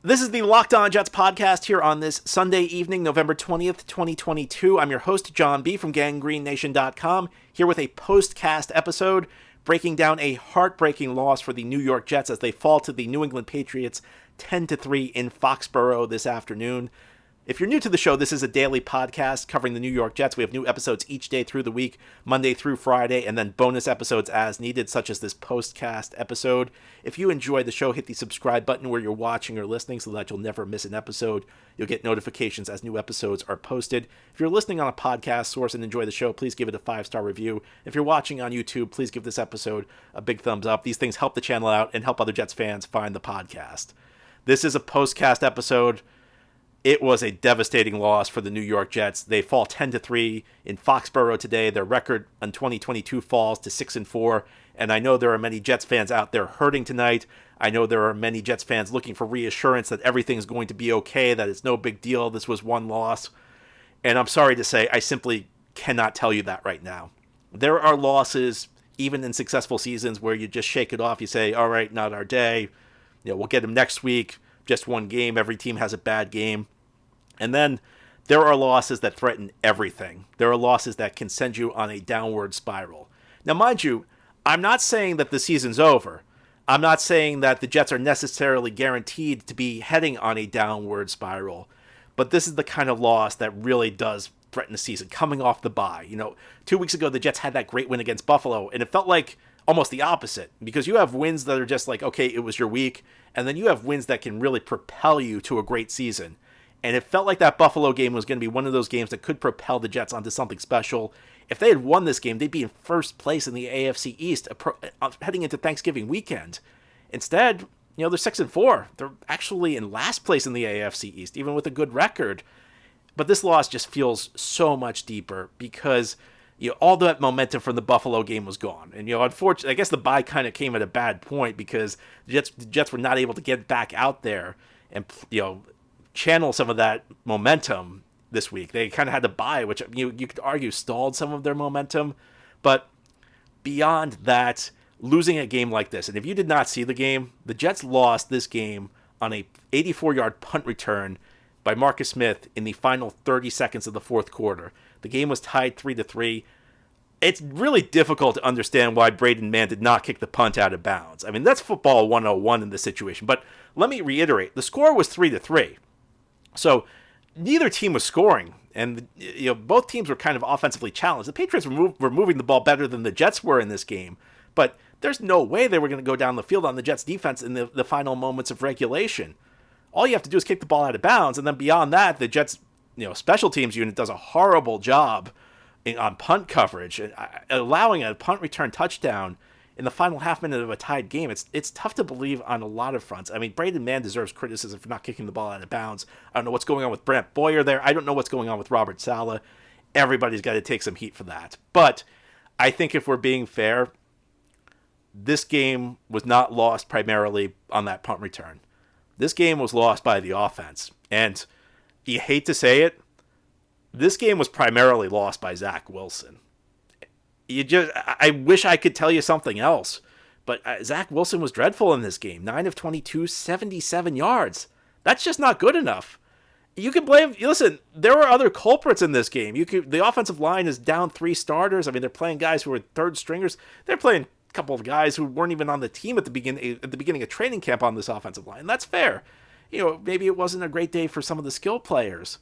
This is the Locked On Jets podcast here on this Sunday evening, November 20th, 2022. I'm your host, John B. from GangreneNation.com, here with a postcast episode breaking down a heartbreaking loss for the New York Jets as they fall to the New England Patriots 10-3 in Foxborough this afternoon. If you're new to the show, this is a daily podcast covering the New York Jets. We have new episodes each day through the week, Monday through Friday, and then bonus episodes as needed, such as this postcast episode. If you enjoy the show, hit the subscribe button where you're watching or listening so that you'll never miss an episode. You'll get notifications as new episodes are posted. If you're listening on a podcast source and enjoy the show, please give it a 5-star review. If you're watching on YouTube, please give this episode a big thumbs up. These things help the channel out and help other Jets fans find the podcast. This is a postcast episode. It was a devastating loss for the New York Jets. They fall 10-3 in Foxborough today. Their record in 2022 falls to 6-4. And I know there are many Jets fans out there hurting tonight. I know there are many Jets fans looking for reassurance that everything's going to be okay, that it's no big deal. This was one loss. And I'm sorry to say, I simply cannot tell you that right now. There are losses, even in successful seasons, where you just shake it off. You say, all right, not our day. We'll get them next week. Just one game. Every team has a bad game. And then there are losses that threaten everything. There are losses that can send you on a downward spiral. Now, mind you, I'm not saying that the season's over. I'm not saying that the Jets are necessarily guaranteed to be heading on a downward spiral. But this is the kind of loss that really does threaten the season, coming off the bye. 2 weeks ago, the Jets had that great win against Buffalo, and it felt like almost the opposite, because you have wins that are just like, okay, it was your week, and then you have wins that can really propel you to a great season. And it felt like that Buffalo game was going to be one of those games that could propel the Jets onto something special. If they had won this game, they'd be in first place in the AFC East heading into Thanksgiving weekend. Instead, they're 6-4. They're actually in last place in the AFC East, even with a good record. But this loss just feels so much deeper because all that momentum from the Buffalo game was gone. And unfortunately, I guess the bye kind of came at a bad point because the Jets were not able to get back out there and channel some of that momentum this week. They kind of had to bye, which you could argue stalled some of their momentum. But beyond that, losing a game like this, and if you did not see the game, the Jets lost this game on a 84-yard punt return by Marcus Smith in the final 30 seconds of the fourth quarter. The game was tied 3-3. It's really difficult to understand why Braden Mann did not kick the punt out of bounds. I mean, that's football 101 in this situation. But let me reiterate, the score was 3-3. So neither team was scoring, and both teams were kind of offensively challenged. The Patriots were moving the ball better than the Jets were in this game, but there's no way they were going to go down the field on the Jets' defense in the final moments of regulation. All you have to do is kick the ball out of bounds, and then beyond that, the Jets' special teams unit does a horrible job on punt coverage, and allowing a punt return touchdown in the final half minute of a tied game. It's tough to believe on a lot of fronts. I mean, Braden Mann deserves criticism for not kicking the ball out of bounds. I don't know what's going on with Brant Boyer there. I don't know what's going on with Robert Saleh. Everybody's got to take some heat for that. But I think if we're being fair, this game was not lost primarily on that punt return. This game was lost by the offense. And you hate to say it, this game was primarily lost by Zach Wilson. I wish I could tell you something else, but Zach Wilson was dreadful in this game. 9 of 22, 77 yards. That's just not good enough. You can blame. Listen, there were other culprits in this game. The offensive line is down 3 starters. I mean, they're playing guys who are third stringers. They're playing a couple of guys who weren't even on the team at the beginning of training camp on this offensive line. And that's fair. Maybe it wasn't a great day for some of the skill players.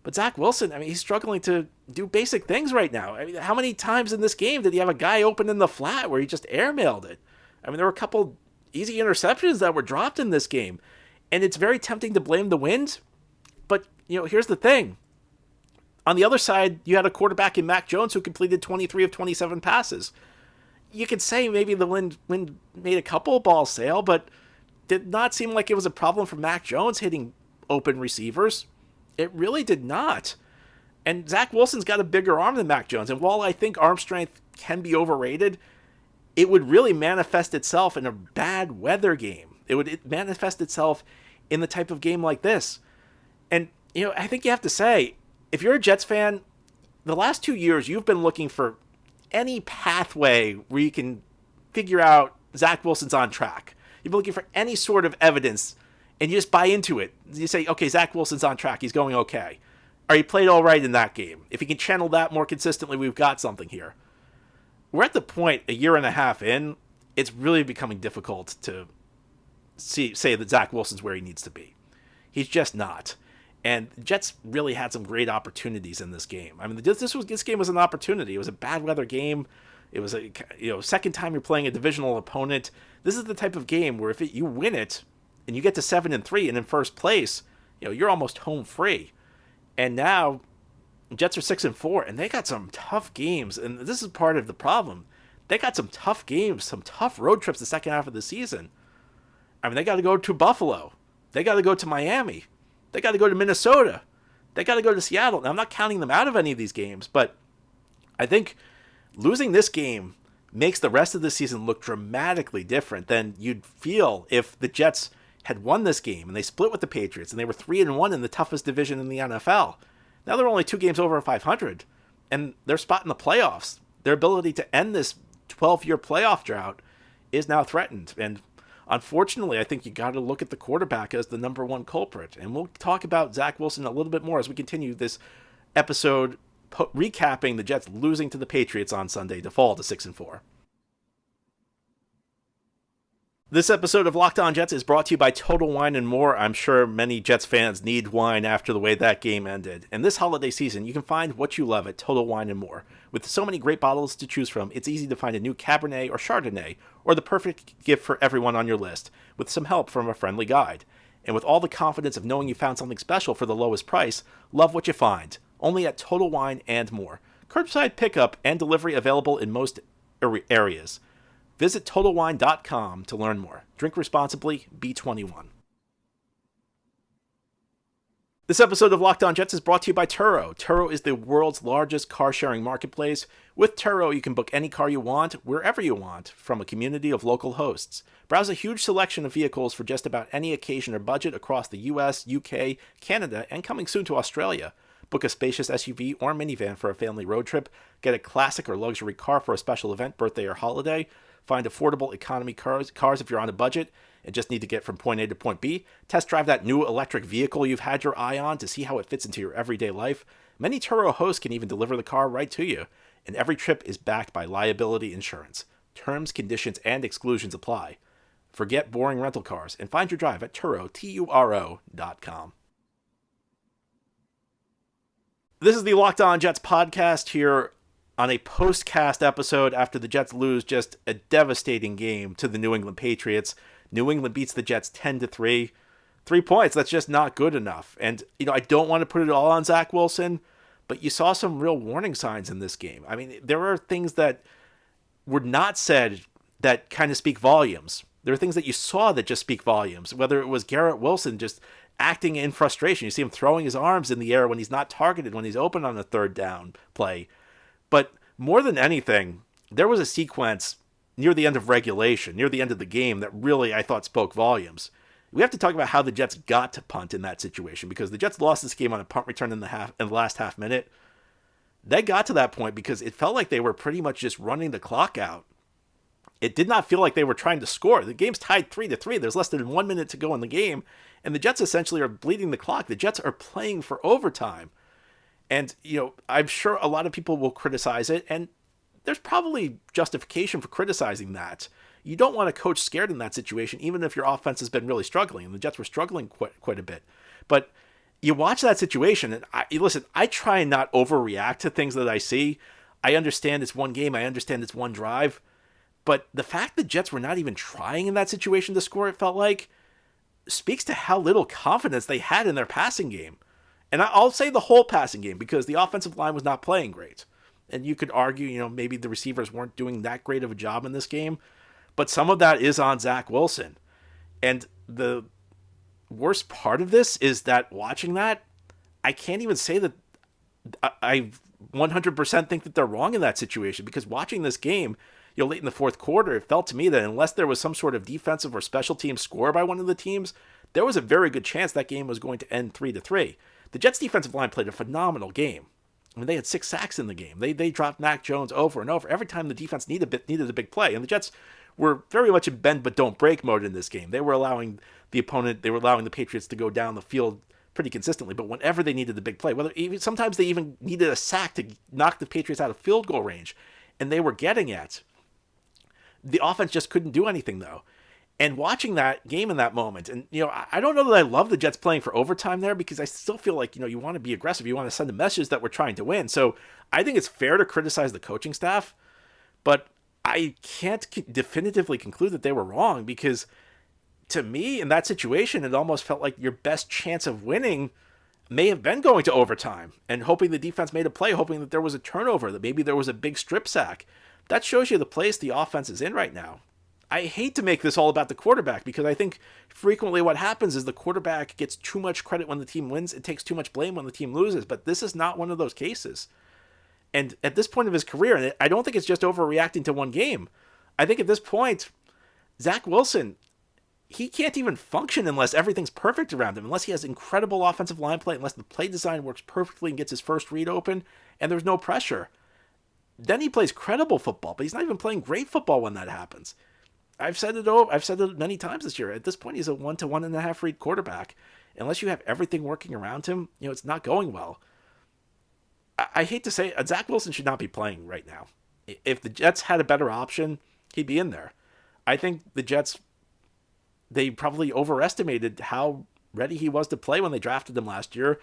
But Zach Wilson, I mean, he's struggling to do basic things right now. I mean, how many times in this game did he have a guy open in the flat where he just airmailed it? I mean, there were a couple easy interceptions that were dropped in this game. And it's very tempting to blame the wind. But, here's the thing. On the other side, you had a quarterback in Mac Jones who completed 23 of 27 passes. You could say maybe the wind made a couple balls sail, but did not seem like it was a problem for Mac Jones hitting open receivers. It really did not. And Zach Wilson's got a bigger arm than Mac Jones. And while I think arm strength can be overrated, it would really manifest itself in a bad weather game. It would manifest itself in the type of game like this. And, I think you have to say, if you're a Jets fan, the last 2 years, you've been looking for any pathway where you can figure out Zach Wilson's on track. You've been looking for any sort of evidence and you just buy into it. You say, okay, Zach Wilson's on track. He's going okay. Or he played all right in that game. If he can channel that more consistently, we've got something here. We're at the point a year and a half in, it's really becoming difficult to say that Zach Wilson's where he needs to be. He's just not. And the Jets really had some great opportunities in this game. I mean, this game was an opportunity. It was a bad weather game. It was a second time you're playing a divisional opponent. This is the type of game where if you win it and you get to 7-3 and in first place, you're almost home free. And now Jets are 6-4, and they got some tough games. And this is part of the problem. They got some tough games, some tough road trips the second half of the season. I mean, they got to go to Buffalo. They got to go to Miami. They got to go to Minnesota. They got to go to Seattle. Now, I'm not counting them out of any of these games, but I think losing this game makes the rest of the season look dramatically different than you'd feel if the Jets had won this game and they split with the Patriots and they were 3-1 in the toughest division in the NFL. Now they're only 2 games over 500, and their spot in the playoffs, their ability to end this 12-year playoff drought is now threatened. And unfortunately, I think you got to look at the quarterback as the number one culprit. And we'll talk about Zach Wilson a little bit more as we continue this episode recapping the Jets losing to the Patriots on Sunday to fall to 6-4. This episode of Locked On Jets is brought to you by Total Wine & More. I'm sure many Jets fans need wine after the way that game ended. And this holiday season, you can find what you love at Total Wine & More. With so many great bottles to choose from, it's easy to find a new Cabernet or Chardonnay, or the perfect gift for everyone on your list, with some help from a friendly guide. And with all the confidence of knowing you found something special for the lowest price, love what you find. Only at Total Wine & More. Curbside pickup and delivery available in most areas. Visit TotalWine.com to learn more. Drink responsibly, be 21. This episode of Locked On Jets is brought to you by Turo. Turo is the world's largest car-sharing marketplace. With Turo, you can book any car you want, wherever you want, from a community of local hosts. Browse a huge selection of vehicles for just about any occasion or budget across the US, UK, Canada, and coming soon to Australia. Book a spacious SUV or minivan for a family road trip. Get a classic or luxury car for a special event, birthday, or holiday. Find affordable economy cars if you're on a budget and just need to get from point A to point B. Test drive that new electric vehicle you've had your eye on to see how it fits into your everyday life. Many Turo hosts can even deliver the car right to you. And every trip is backed by liability insurance. Terms, conditions, and exclusions apply. Forget boring rental cars and find your drive at Turo, Turo.com. This is the Locked On Jets podcast here on a POSTCAST episode after the Jets lose just a devastating game to the New England Patriots. New England beats the Jets 10-3. 3 points, that's just not good enough. And, I don't want to put it all on Zach Wilson, but you saw some real warning signs in this game. I mean, there are things that were not said that kind of speak volumes. There are things that you saw that just speak volumes, whether it was Garrett Wilson just acting in frustration. You see him throwing his arms in the air when he's not targeted, when he's open on a third down play. But more than anything, there was a sequence near the end of regulation, near the end of the game, that really, I thought, spoke volumes. We have to talk about how the Jets got to punt in that situation, because the Jets lost this game on a punt return in the last half minute. They got to that point because it felt like they were pretty much just running the clock out. It did not feel like they were trying to score. The game's tied 3-3. There's less than 1 minute to go in the game, and the Jets essentially are bleeding the clock. The Jets are playing for overtime. And, I'm sure a lot of people will criticize it, and there's probably justification for criticizing that. You don't want to coach scared in that situation, even if your offense has been really struggling, and the Jets were struggling quite a bit. But you watch that situation, and I try and not overreact to things that I see. I understand it's one game. I understand it's one drive. But the fact the Jets were not even trying in that situation to score, it felt like, speaks to how little confidence they had in their passing game. And I'll say the whole passing game, because the offensive line was not playing great. And you could argue, maybe the receivers weren't doing that great of a job in this game. But some of that is on Zach Wilson. And the worst part of this is that watching that, I can't even say that I 100% think that they're wrong in that situation. Because watching this game, late in the fourth quarter, it felt to me that unless there was some sort of defensive or special team score by one of the teams, there was a very good chance that game was going to end 3-3. The Jets' defensive line played a phenomenal game. I mean, they had 6 sacks in the game. They dropped Mac Jones over and over every time the defense needed a big play. And the Jets were very much in bend but don't break mode in this game. They were allowing the Patriots to go down the field pretty consistently, but whenever they needed the big play, sometimes they even needed a sack to knock the Patriots out of field goal range, and they were getting it. The offense just couldn't do anything, though. And watching that game in that moment, and, I don't know that I love the Jets playing for overtime there, because I still feel like, you want to be aggressive. You want to send a message that we're trying to win. So I think it's fair to criticize the coaching staff, but I can't definitively conclude that they were wrong, because to me, in that situation, it almost felt like your best chance of winning may have been going to overtime and hoping the defense made a play, hoping that there was a turnover, that maybe there was a big strip sack. That shows you the place the offense is in right now. I hate to make this all about the quarterback, because I think frequently what happens is the quarterback gets too much credit when the team wins. It takes too much blame when the team loses, but this is not one of those cases. And at this point of his career, and I don't think it's just overreacting to one game. I think at this point, Zach Wilson, he can't even function unless everything's perfect around him, unless he has incredible offensive line play, unless the play design works perfectly and gets his first read open, and there's no pressure. Then he plays credible football, but he's not even playing great football when that happens. I've said it many times this year. At this point, he's a 1 to 1.5 read quarterback. Unless you have everything working around him, it's not going well. I hate to say it, Zach Wilson should not be playing right now. If the Jets had a better option, he'd be in there. I think the Jets, they probably overestimated how ready he was to play when they drafted him last year.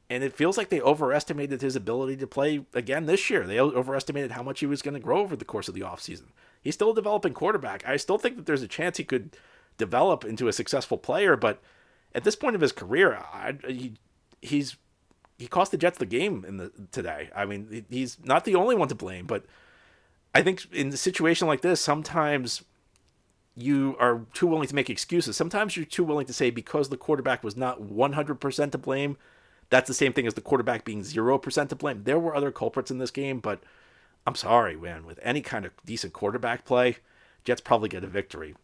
And it feels like they overestimated his ability to play again this year. They overestimated how much he was going to grow over the course of the offseason. He's still a developing quarterback. I still think that there's a chance he could develop into a successful player, but at this point of his career, he cost the Jets the game today. I mean, he's not the only one to blame, but I think in a situation like this, sometimes you are too willing to make excuses. Sometimes you're too willing to say because the quarterback was not 100% to blame, that's the same thing as the quarterback being 0% to blame. There were other culprits in this game, but I'm sorry, man. With any kind of decent quarterback play, Jets probably get a victory.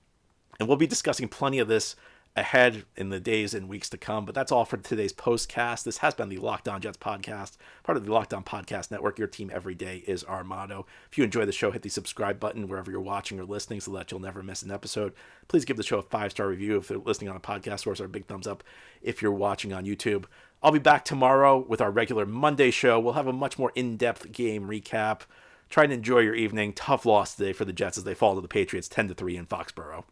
And we'll be discussing plenty of this ahead in the days and weeks to come. But that's all for today's postcast. This has been the Locked On Jets podcast, part of the Locked On Podcast Network. Your team every day is our motto. If you enjoy the show, hit the subscribe button wherever you're watching or listening so that you'll never miss an episode. Please give the show a 5-star review if you're listening on a podcast source, or a big thumbs up if you're watching on YouTube. I'll be back tomorrow with our regular Monday show. We'll have a much more in-depth game recap. Try and enjoy your evening. Tough loss today for the Jets as they fall to the Patriots 10-3 in Foxborough.